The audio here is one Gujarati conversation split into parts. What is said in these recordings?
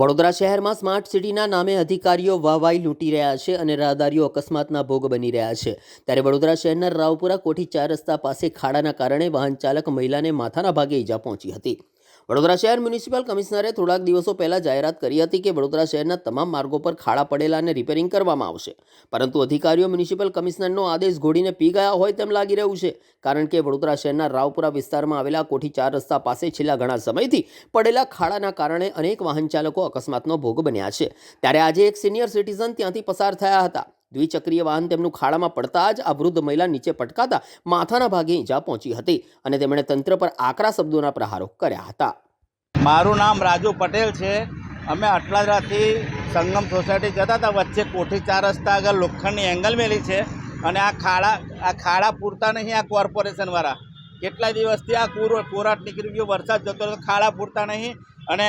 વડોદરા શહેરમાં સ્માર્ટ સિટીના નામે અધિકારીઓ વાહવાઈ લૂંટી રહ્યા છે અને રાહદારીઓ અકસ્માતના ભોગ બની રહ્યા છે। ત્યારે વડોદરા શહેરના રાવપુરા કોઠી 4 રસ્તા પાસે ખાડાના કારણે વાહન ચાલક મહિલાને માથાના ભાગે ઈજા પહોંચી હતી। વડોદરા શહેર મ્યુનિસિપલ કમિશનરે થોડાક દિવસો પહેલા જાહેરાત કરી હતી કે વડોદરા શહેરના તમામ માર્ગો પર ખાડા પડેલા અને રિપેરિંગ કરવામાં આવશે, પરંતુ અધિકારીઓ મ્યુનિસિપલ કમિશનરનો આદેશ ઘોડીને પી ગયા હોય તેમ લાગી રહ્યું છે, કારણ કે વડોદરા શહેરના રાવપુરા વિસ્તારમાં આવેલા કોઠી 4 રસ્તા પાસે છેલ્લા ઘણા સમયથી પડેલા ખાડાના કારણે અનેક વાહન ચાલકો અકસ્માતનો ભોગ બન્યા છે। ત્યારે આજે એક સિનિયર સિટીઝન ત્યાંથી પસાર થયા હતા। દ્વિચક્રીય વાહન તેમનું ખાડામાં પડતા જ આ વૃદ્ધ મહિલા નીચે પટકાતા માથાના ભાગે ઈજા પહોંચી હતી અને તેમણે તંત્ર પર આકરા શબ્દોના પ્રહારો કર્યા હતા। મારું નામ રાજુ પટેલ છે। અમે અટલાદરાથી સંગમ સોસાયટી જતા હતા, વચ્ચે કોઠી 4 રસ્તા આગળ લોખંડની એંગલ મેલી છે અને આ ખાડા પૂરતા નહીં। આ કોર્પોરેશનવાળા કેટલા દિવસથી આ કોરાટ નીકળી ગયો, વરસાદ જતો રહ્યો, ખાડા પૂરતા નહીં અને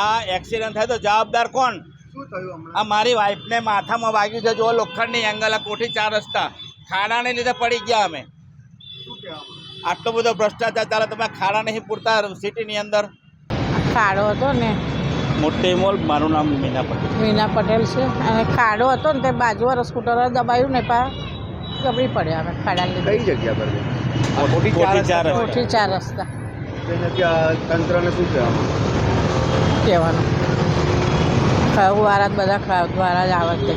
આ એક્સિડન્ટ થાય તો જવાબદાર કોણ? શું થયું? આ મારી વાઈફને માથામાં વાગ્યું છે। જો લોખંડની એંગલ, આ કોઠી 4 રસ્તા ખાડાને લીધે પડી ગયા અમે। આટલો બધો ભ્રષ્ટાચાર ચાલે, તમે ખાડા નહીં પૂરતા સિટીની અંદર। ખાડો હતો ને, મોટી મોલ। મારું નામ મીના પટેલ છે અને ખાડો હતો ને તે બાજુવાળા સ્કૂટર દબાયું ને ગબડી પડ્યા અમે ખાડા લીધે। કઈ જગ્યા પર? કોઠી 4 કોઠી 4 રસ્તા। તંત્રને શું કહેવાનું? વાળા બધા દ્વારા જ આવે છે।